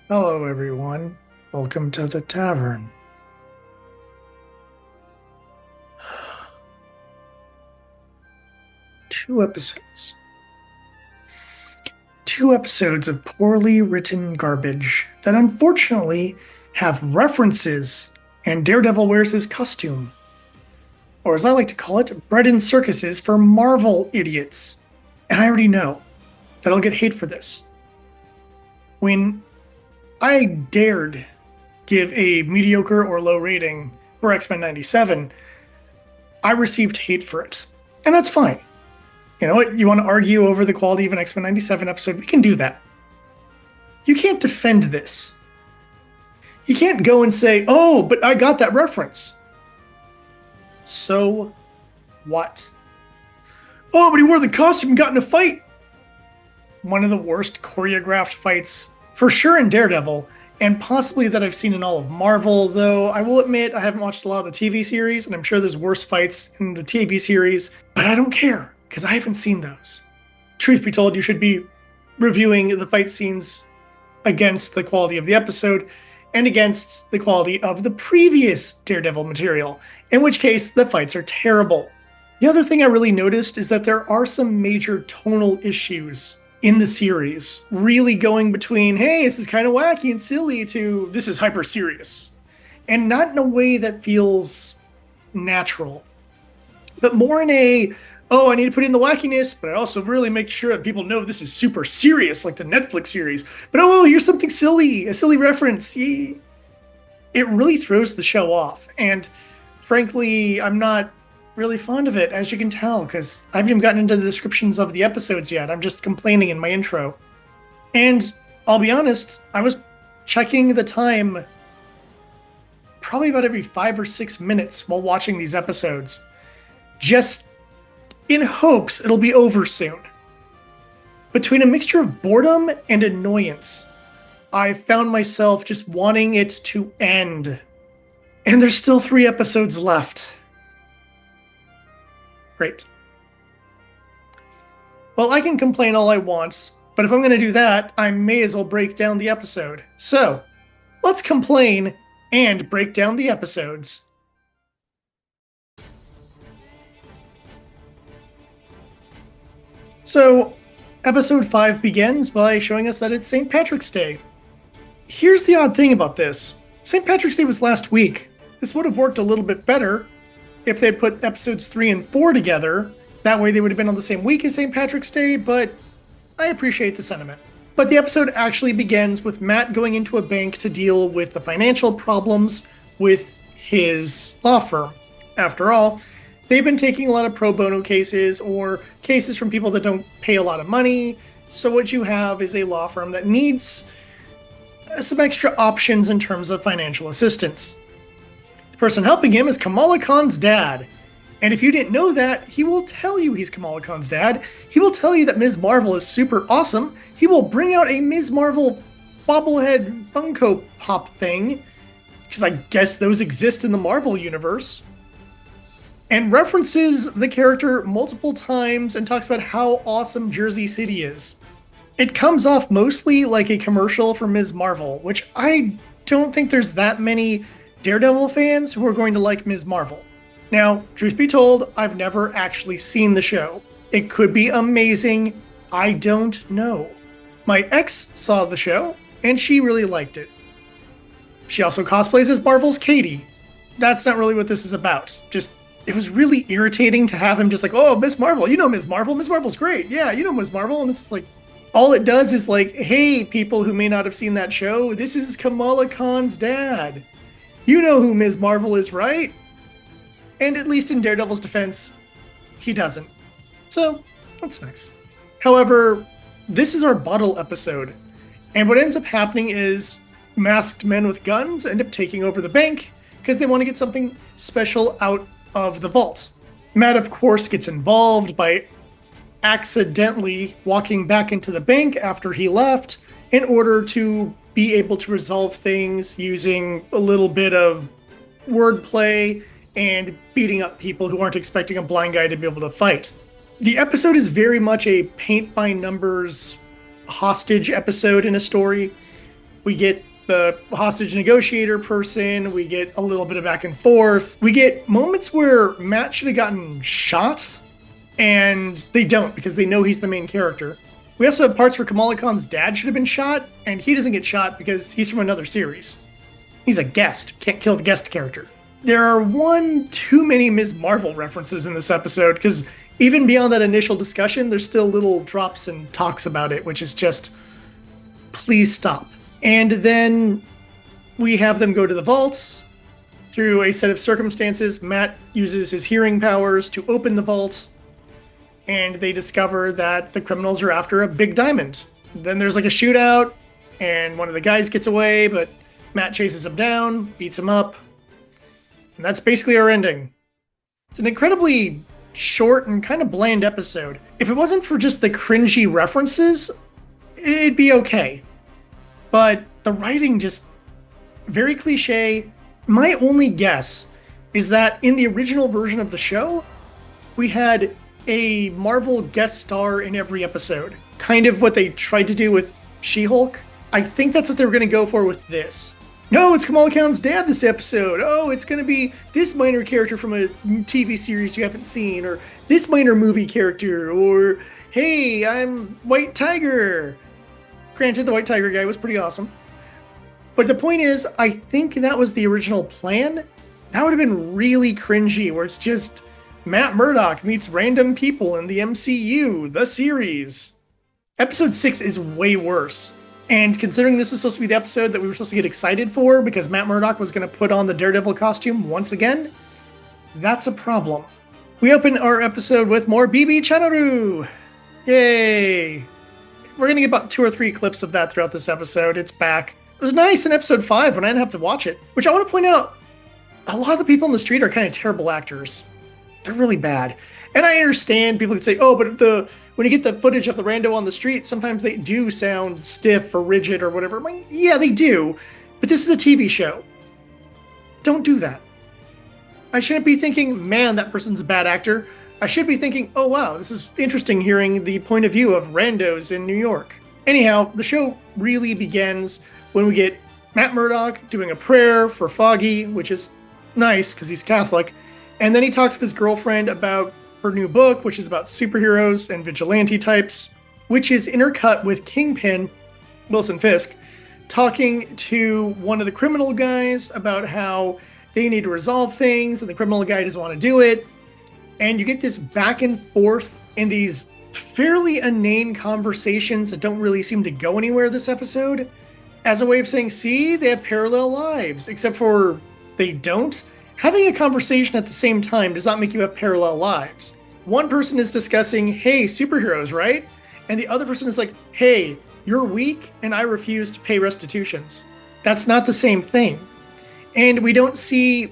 Hello, everyone. Welcome to the tavern. Two episodes. Two episodes of poorly written garbage that unfortunately have references, and Daredevil wears his costume. Or as I like to call it, bread and circuses for Marvel idiots. And I already know that I'll get hate for this. When I dared give a mediocre or low rating for X-Men 97, I received hate for it. And that's fine. You know what? You want to argue over the quality of an X-Men 97 episode? We can do that. You can't defend this. You can't go and say, oh, but I got that reference. So what? Oh, but he wore the costume and got in a fight. One of the worst choreographed fights, for sure, in Daredevil, and possibly that I've seen in all of Marvel, though I will admit I haven't watched a lot of the TV series, and I'm sure there's worse fights in the TV series, but I don't care, because I haven't seen those. Truth be told, you should be reviewing the fight scenes against the quality of the episode and against the quality of the previous Daredevil material, in which case the fights are terrible. The other thing I really noticed is that there are some major tonal issues in the series, really going between, hey, this is kind of wacky and silly, to this is hyper serious. And not in a way that feels natural, but more in a, oh, I need to put in the wackiness, but I also really make sure that people know this is super serious, like the Netflix series. But oh, here's something silly, a silly reference. It really throws the show off. And frankly, I'm not really fond of it, as you can tell, because I haven't even gotten into the descriptions of the episodes yet. I'm just complaining in my intro. And I'll be honest, I was checking the time probably about every 5 or 6 minutes while watching these episodes, just in hopes it'll be over soon. Between a mixture of boredom and annoyance, I found myself just wanting it to end. And there's still 3 episodes left. Great. Well, I can complain all I want, but if I'm going to do that, I may as well break down the episode. So, let's complain and break down the episodes. So, episode 5 begins by showing us that it's St. Patrick's Day. Here's the odd thing about this. St. Patrick's Day was last week. This would have worked a little bit better if they'd put episodes 3 and 4 together. That way they would have been on the same week as St. Patrick's Day, but I appreciate the sentiment. But the episode actually begins with Matt going into a bank to deal with the financial problems with his law firm. After all, they've been taking a lot of pro bono cases or cases from people that don't pay a lot of money. So what you have is a law firm that needs some extra options in terms of financial assistance. The person helping him is Kamala Khan's dad. And if you didn't know that, he will tell you he's Kamala Khan's dad. He will tell you that Ms. Marvel is super awesome. He will bring out a Ms. Marvel bobblehead Funko Pop thing, because I guess those exist in the Marvel universe, and references the character multiple times and talks about how awesome Jersey City is. It comes off mostly like a commercial for Ms. Marvel, which I don't think there's that many Daredevil fans who are going to like Ms. Marvel. Now, truth be told, I've never actually seen the show. It could be amazing. I don't know. My ex saw the show, and she really liked it. She also cosplays as Marvel's Katie. That's not really what this is about. Just, it was really irritating to have him just like, oh, Miss Marvel, you know Ms. Marvel. Ms. Marvel's great. Yeah, you know Ms. Marvel. And it's like, all it does is like, hey, people who may not have seen that show, this is Kamala Khan's dad. You know who Ms. Marvel is, right? And at least in Daredevil's defense, he doesn't. So, that's nice. However, this is our bottle episode. And what ends up happening is masked men with guns end up taking over the bank because they want to get something special out of the vault. Matt, of course, gets involved by accidentally walking back into the bank after he left in order to be able to resolve things using a little bit of wordplay and beating up people who aren't expecting a blind guy to be able to fight. The episode is very much a paint by numbers hostage episode in a story. We get the hostage negotiator person. We get a little bit of back and forth. We get moments where Matt should have gotten shot, and they don't because they know he's the main character. We also have parts where Kamala Khan's dad should have been shot, and he doesn't get shot because he's from another series. He's a guest. Can't kill the guest character. There are one too many Ms. Marvel references in this episode, because even beyond that initial discussion, there's still little drops and talks about it, which is just, please stop. And then we have them go to the vault. Through a set of circumstances, Matt uses his hearing powers to open the vault, and they discover that the criminals are after a big diamond. Then there's like a shootout, and one of the guys gets away, but Matt chases him down, beats him up, and that's basically our ending. It's an incredibly short and kind of bland episode. If it wasn't for just the cringy references, it'd be okay. But the writing just very cliche. My only guess is that in the original version of the show, we had a Marvel guest star in every episode. Kind of what they tried to do with She-Hulk. I think that's what they were going to go for with this. No, it's Kamala Khan's dad this episode. Oh, it's going to be this minor character from a TV series you haven't seen, or this minor movie character, or hey, I'm White Tiger. Granted, the White Tiger guy was pretty awesome. But the point is, I think that was the original plan. That would have been really cringy, where it's just Matt Murdock meets random people in the MCU, the series. Episode 6 is way worse. And considering this was supposed to be the episode that we were supposed to get excited for because Matt Murdock was going to put on the Daredevil costume once again, that's a problem. We open our episode with more BB Chanaru. Yay! We're going to get about 2 or 3 clips of that throughout this episode. It's back. It was nice in episode 5 when I didn't have to watch it. Which I want to point out, a lot of the people on the street are kind of terrible actors. They're really bad. And I understand people could say, oh, but when you get the footage of the rando on the street, sometimes they do sound stiff or rigid or whatever. I'm like, yeah, they do. But this is a TV show. Don't do that. I shouldn't be thinking, man, that person's a bad actor. I should be thinking, oh, wow, this is interesting hearing the point of view of randos in New York. Anyhow, the show really begins when we get Matt Murdock doing a prayer for Foggy, which is nice because he's Catholic. And then he talks to his girlfriend about her new book, which is about superheroes and vigilante types, which is intercut with Kingpin, Wilson Fisk, talking to one of the criminal guys about how they need to resolve things, and the criminal guy doesn't want to do it. And you get this back and forth in these fairly inane conversations that don't really seem to go anywhere this episode, as a way of saying, see, they have parallel lives, except for they don't. Having a conversation at the same time does not make you have parallel lives. One person is discussing, hey, superheroes, right? And the other person is like, hey, you're weak and I refuse to pay restitutions. That's not the same thing. And we don't see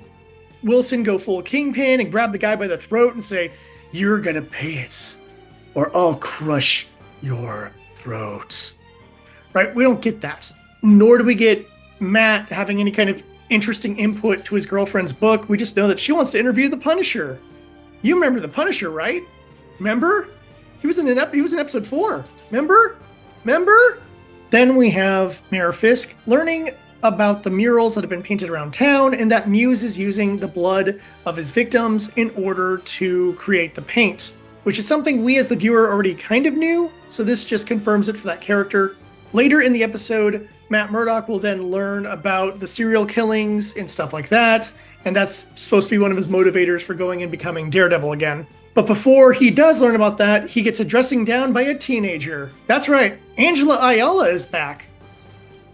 Wilson go full Kingpin and grab the guy by the throat and say, you're gonna pay it, or I'll crush your throat. Right? We don't get that. Nor do we get Matt having any kind of interesting input to his girlfriend's book. We just know that she wants to interview the Punisher. You remember the Punisher, right? Remember? He was in episode 4. Remember? Then we have Mayor Fisk learning about the murals that have been painted around town, and that Muse is using the blood of his victims in order to create the paint, which is something we as the viewer already kind of knew, so this just confirms it for that character. Later in the episode, Matt Murdock will then learn about the serial killings and stuff like that, and that's supposed to be one of his motivators for going and becoming Daredevil again. But before he does learn about that, he gets a dressing down by a teenager. That's right, Angela Ayala is back.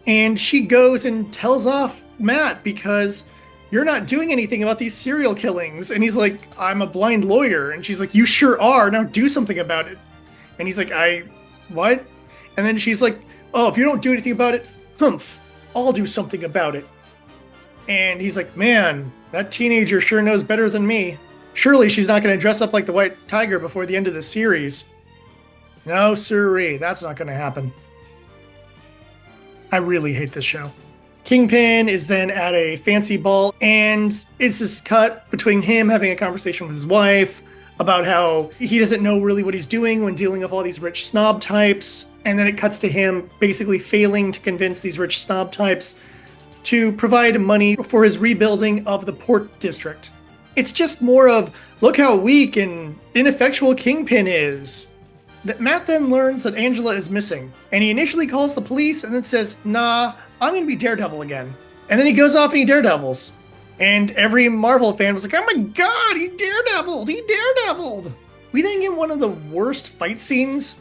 And she goes and tells off Matt because you're not doing anything about these serial killings. And he's like, I'm a blind lawyer. And she's like, you sure are. Now do something about it. And he's like, what? And then she's like, oh, if you don't do anything about it, humph, I'll do something about it. And he's like, man, that teenager sure knows better than me. Surely she's not going to dress up like the White Tiger before the end of the series. No, sirree, that's not going to happen. I really hate this show. Kingpin is then at a fancy ball, and it's this cut between him having a conversation with his wife about how he doesn't know really what he's doing when dealing with all these rich snob types. And then it cuts to him basically failing to convince these rich snob types to provide money for his rebuilding of the port district. It's just more of, look how weak and ineffectual Kingpin is. That Matt then learns that Angela is missing, and he initially calls the police and then says, nah, I'm gonna be Daredevil again. And then he goes off and he Daredevils. And every Marvel fan was like, oh my god, he Daredeviled! We then get one of the worst fight scenes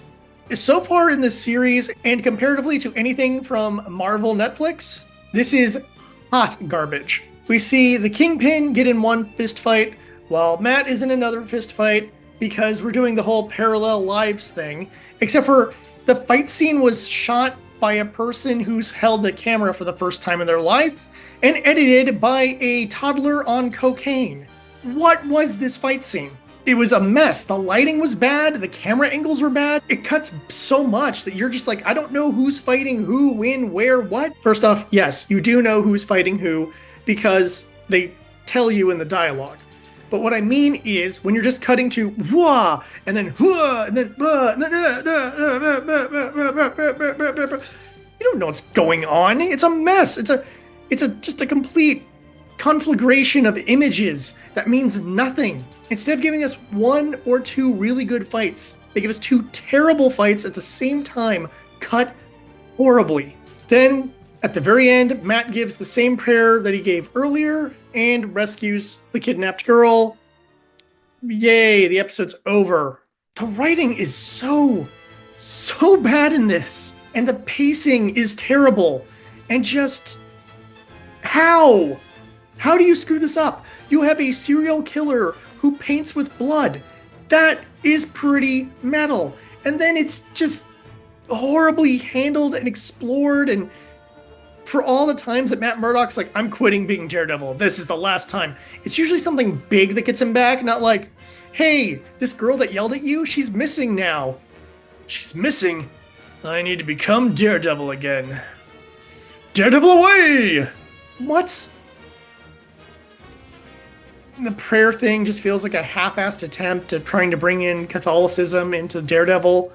so far in this series, and comparatively to anything from Marvel Netflix, this is hot garbage. We see the Kingpin get in one fist fight, while Matt is in another fist fight, because we're doing the whole parallel lives thing, except for the fight scene was shot by a person who's held the camera for the first time in their life, and edited by a toddler on cocaine. What was this fight scene? It was a mess. The lighting was bad. The camera angles were bad. It cuts so much that you're just like, I don't know who's fighting who, when, where, what. First off, yes, you do know who's fighting who because they tell you in the dialogue. But what I mean is when you're just cutting to wah and then wah and then you don't know what's going on. It's a mess. It's just a complete conflagration of images that means nothing. Instead of giving us one or two really good fights, they give us two terrible fights at the same time, cut horribly. Then, at the very end, Matt gives the same prayer that he gave earlier and rescues the kidnapped girl. Yay, the episode's over. The writing is so bad in this, and the pacing is terrible, and just... How? How do you screw this up? You have a serial killer who paints with blood. That is pretty metal. And then it's just horribly handled and explored. And for all the times that Matt Murdock's like, I'm quitting being Daredevil. This is the last time. It's usually something big that gets him back, not like, hey, this girl that yelled at you, she's missing now. She's missing. I need to become Daredevil again. Daredevil away! What? The prayer thing just feels like a half-assed attempt at trying to bring in Catholicism into Daredevil,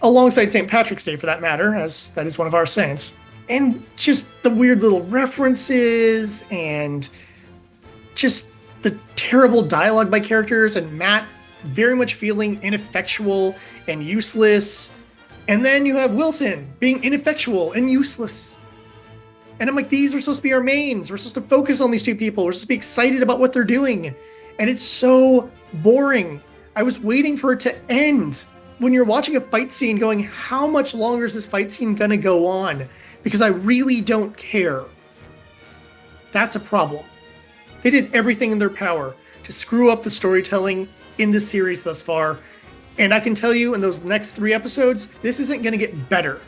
alongside St. Patrick's Day for that matter, as that is one of our saints. And just the weird little references, and just the terrible dialogue by characters, and Matt very much feeling ineffectual and useless. And then you have Wilson being ineffectual and useless. And I'm like, these are supposed to be our mains. We're supposed to focus on these two people. We're supposed to be excited about what they're doing. And it's so boring. I was waiting for it to end. When you're watching a fight scene going, how much longer is this fight scene going to go on? Because I really don't care. That's a problem. They did everything in their power to screw up the storytelling in this series thus far. And I can tell you in those next 3 episodes, this isn't going to get better.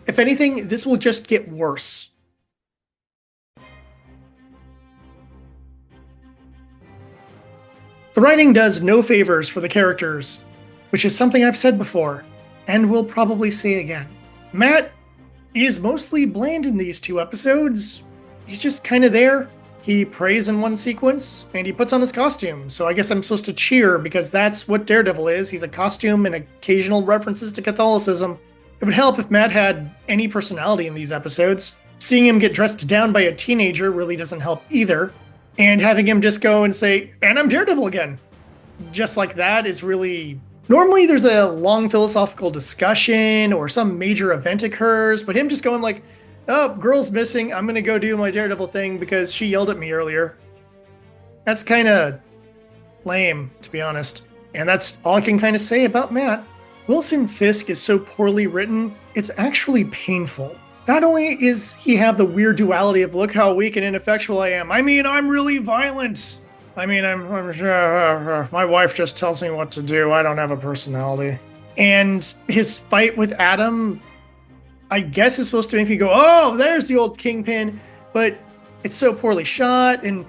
If anything, this will just get worse. The writing does no favors for the characters, which is something I've said before, and will probably say again. Matt is mostly bland in these 2 episodes. He's just kind of there. He prays in one sequence, and he puts on his costume, so I guess I'm supposed to cheer because that's what Daredevil is. He's a costume and occasional references to Catholicism. It would help if Matt had any personality in these episodes. Seeing him get dressed down by a teenager really doesn't help either. And having him just go and say, and I'm Daredevil again. Just like that is really... Normally there's a long philosophical discussion or some major event occurs, but him just going like, oh, girl's missing, I'm gonna go do my Daredevil thing because she yelled at me earlier. That's kind of lame, to be honest. And that's all I can kind of say about Matt. Wilson Fisk is so poorly written, it's actually painful. Not only is he have the weird duality of look how weak and ineffectual I am. I mean, I'm really violent. I mean, my wife just tells me what to do. I don't have a personality. And his fight with Adam, I guess is supposed to make me go, oh, there's the old Kingpin. But it's so poorly shot. And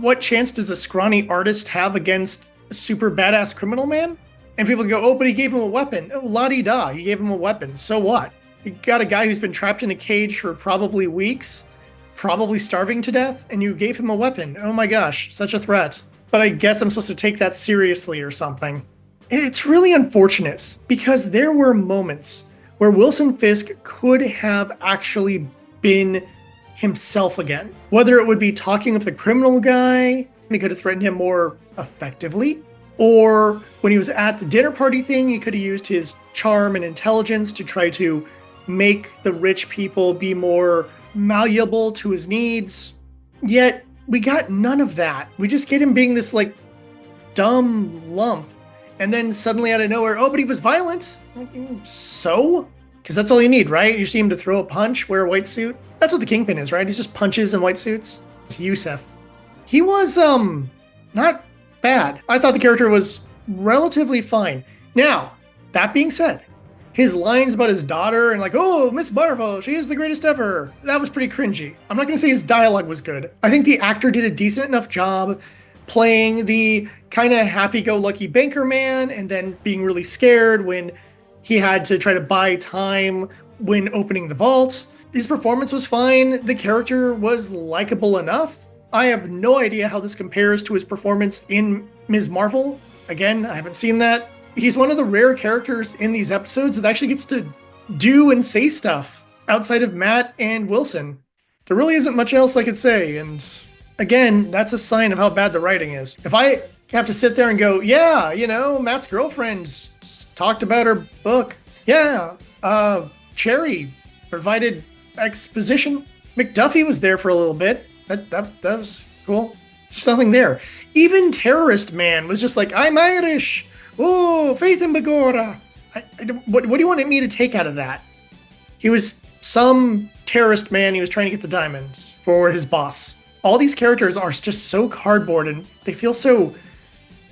what chance does a scrawny artist have against a super badass criminal man? And people go, oh, but he gave him a weapon. Oh, la-di-da, he gave him a weapon. So what? You got a guy who's been trapped in a cage for probably weeks, probably starving to death, and you gave him a weapon. Oh my gosh, such a threat. but I guess I'm supposed to take that seriously or something. It's really unfortunate because there were moments where Wilson Fisk could have actually been himself again. Whether it would be talking with the criminal guy, he could have threatened him more effectively, or when he was at the dinner party thing, he could have used his charm and intelligence to try to make the rich people be more malleable to his needs. Yet we got none of that. We just get him being this like dumb lump. And then suddenly out of nowhere, oh, but he was violent. So? Because that's all you need, right? You see him to throw a punch, wear a white suit. That's what the Kingpin is, right? He's just punches in white suits. It's Yusef. He was, not bad. I thought the character was relatively fine. Now, that being said, his lines about his daughter and like, oh, Miss Marvel, she is the greatest ever. That was pretty cringy. I'm not going to say his dialogue was good. I think the actor did a decent enough job playing the kind of happy-go-lucky banker man and then being really scared when he had to try to buy time when opening the vault. His performance was fine. The character was likable enough. I have no idea how this compares to his performance in Ms. Marvel. Again, I haven't seen that. He's one of the rare characters in these episodes that actually gets to do and say stuff outside of Matt and Wilson. There really isn't much else I could say, and again, that's a sign of how bad the writing is. If I have to sit there and go, yeah, you know, Matt's girlfriend talked about her book. Yeah, Cherry provided exposition. McDuffie was there for a little bit. That was cool. There's nothing there. Even Terrorist Man was just like, I'm Irish. Oh, Faith in Begorra. What do you want me to take out of that? He was some terrorist man. He was trying to get the diamonds for his boss. All these characters are just so cardboard and they feel so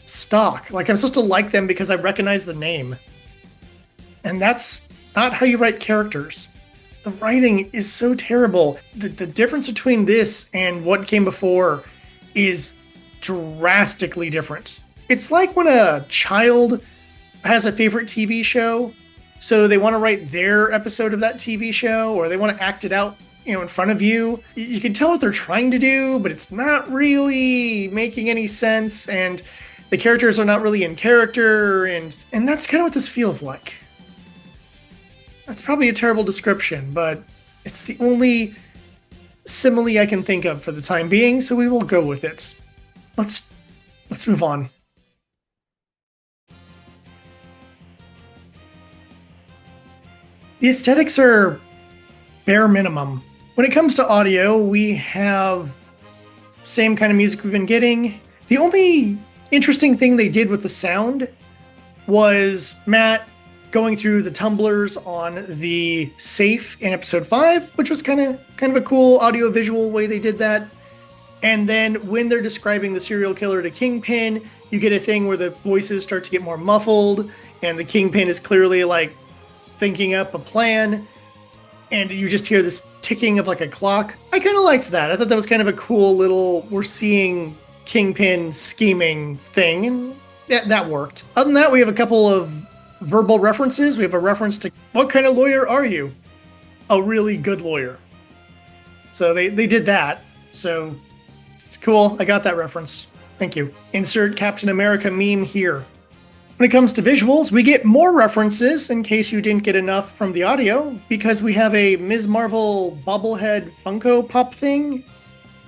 stock. Like I'm supposed to like them because I recognize the name. And that's not how you write characters. The writing is so terrible. The difference between this and what came before is drastically different. It's like when a child has a favorite TV show, so they want to write their episode of that TV show, or they want to act it out, you know, in front of you. You can tell what they're trying to do, but it's not really making any sense, and the characters are not really in character, and that's kind of what this feels like. That's probably a terrible description, but it's the only simile I can think of for the time being, so we will go with it. Let's move on. The aesthetics are bare minimum. When it comes to audio, we have same kind of music we've been getting. The only interesting thing they did with the sound was Matt going through the tumblers on the safe in episode 5, which was kind of a cool audio-visual way they did that. And then when they're describing the serial killer to Kingpin, you get a thing where the voices start to get more muffled, and the Kingpin is clearly like thinking up a plan, and you just hear this ticking of like a clock. I kind of liked that. I thought that was kind of a cool little, we're seeing Kingpin scheming thing, and that worked. Other than that, we have a couple of verbal references. We have a reference to, what kind of lawyer are you? A really good lawyer. So they did that. So it's cool. I got that reference. Thank you. Insert Captain America meme here. When it comes to visuals, we get more references in case you didn't get enough from the audio, because we have a Ms. Marvel bobblehead Funko Pop thing.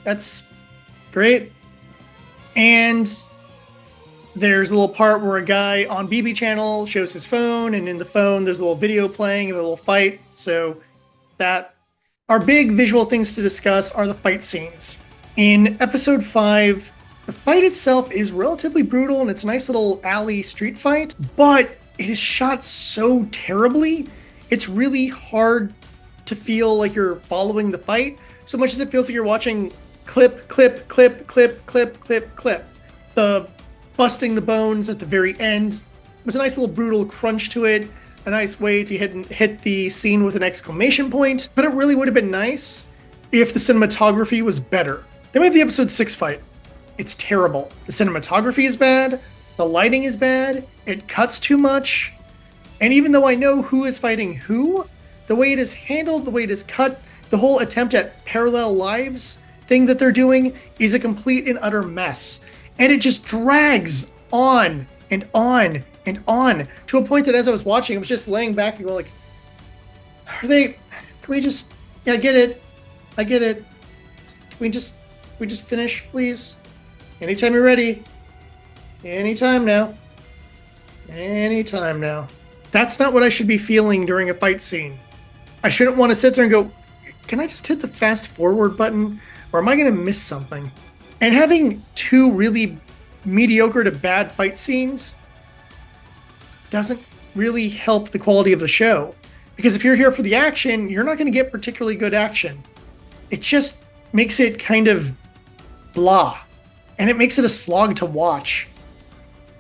That's great. And there's a little part where a guy on BB Channel shows his phone, and in the phone there's a little video playing of a little fight. So that, our big visual things to discuss are the fight scenes. In episode 5, the fight itself is relatively brutal, and it's a nice little alley street fight, but it is shot so terribly, it's really hard to feel like you're following the fight, so much as it feels like you're watching clip, clip, clip, clip, clip, clip, clip. The busting the bones at the very end was a nice little brutal crunch to it, a nice way to hit the scene with an exclamation point, but it really would have been nice if the cinematography was better. Then we have the episode 6 fight. It's terrible. The cinematography is bad, the lighting is bad, it cuts too much, and even though I know who is fighting who, the way it is handled, the way it is cut, the whole attempt at parallel lives thing that they're doing is a complete and utter mess. And it just drags on and on and on to a point that as I was watching, I was just laying back and going like, are they, can we just, yeah, I get it. I get it. Can we just finish, please? Anytime you're ready. Anytime now. Anytime now. That's not what I should be feeling during a fight scene. I shouldn't want to sit there and go, can I just hit the fast forward button? Or am I going to miss something? And having two really mediocre to bad fight scenes doesn't really help the quality of the show. Because if you're here for the action, you're not going to get particularly good action. It just makes it kind of blah. And it makes it a slog to watch.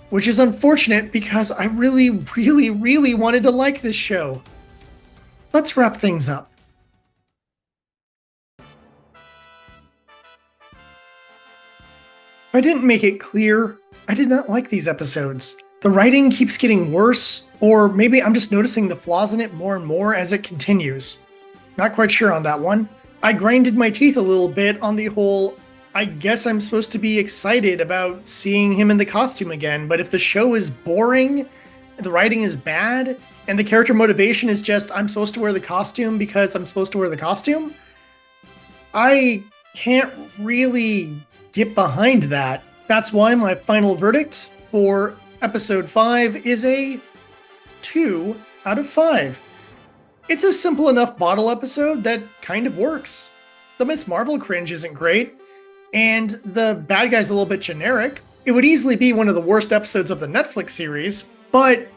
Which is unfortunate because I really, really, really wanted to like this show. Let's wrap things up. If I didn't make it clear, I did not like these episodes. The writing keeps getting worse, or maybe I'm just noticing the flaws in it more and more as it continues. Not quite sure on that one. I grinded my teeth a little bit on the whole, I guess I'm supposed to be excited about seeing him in the costume again, but if the show is boring, the writing is bad, and the character motivation is just, I'm supposed to wear the costume because I'm supposed to wear the costume, I can't really get behind that. That's why my final verdict for episode 5 is a 2 out of 5. It's a simple enough bottle episode that kind of works. The Miss Marvel cringe isn't great, and the bad guy's a little bit generic. It would easily be one of the worst episodes of the Netflix series, but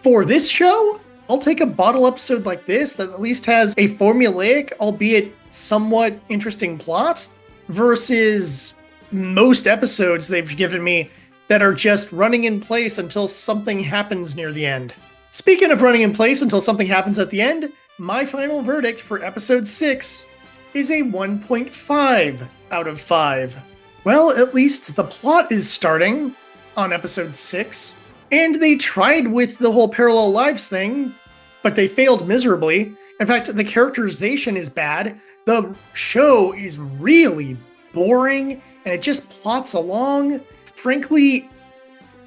for this show, I'll take a bottle episode like this that at least has a formulaic, albeit somewhat interesting plot, versus most episodes they've given me that are just running in place until something happens near the end. Speaking of running in place until something happens at the end, my final verdict for episode 6 is a 1.5 out of 5. Well, at least the plot is starting on episode 6, and they tried with the whole parallel lives thing, but they failed miserably. In fact, the characterization is bad. The show is really boring, and it just plots along. Frankly,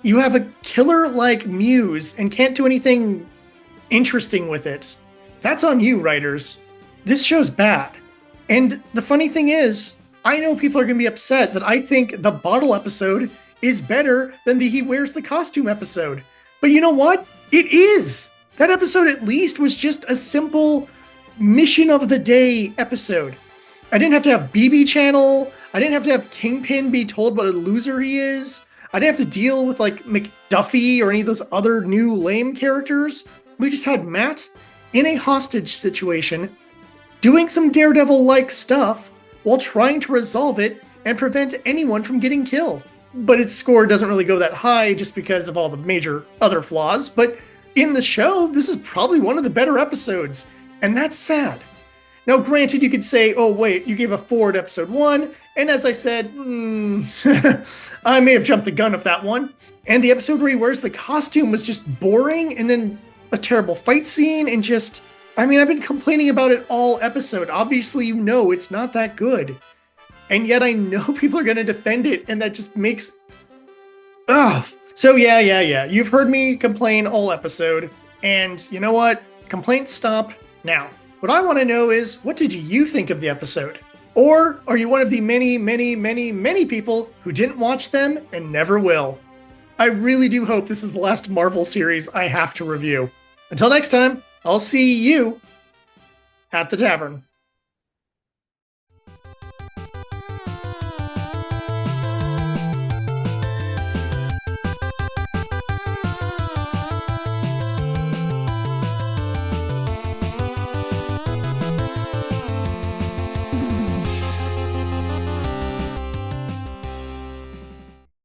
you have a killer like Muse and can't do anything interesting with it. That's on you, writers. This show's bad. And the funny thing is, I know people are going to be upset that I think the bottle episode is better than the he wears the costume episode. But you know what? It is! That episode at least was just a simple mission of the day episode. I didn't have to have BB Channel. I didn't have to have Kingpin be told what a loser he is. I didn't have to deal with like McDuffie or any of those other new lame characters. We just had Matt in a hostage situation doing some Daredevil-like stuff while trying to resolve it and prevent anyone from getting killed. But its score doesn't really go that high just because of all the major other flaws. But in the show, this is probably one of the better episodes. And that's sad. Now, granted, you could say, oh, wait, you gave a 4 to episode 1. And as I said, I may have jumped the gun of that one. And the episode where he wears the costume was just boring. And then a terrible fight scene and just... I mean, I've been complaining about it all episode. Obviously, you know it's not that good. And yet I know people are going to defend it, and that just makes... Ugh. So yeah. You've heard me complain all episode. And you know what? Complaints stop now. What I want to know is, what did you think of the episode? Or are you one of the many people who didn't watch them and never will? I really do hope this is the last Marvel series I have to review. Until next time, I'll see you at the tavern.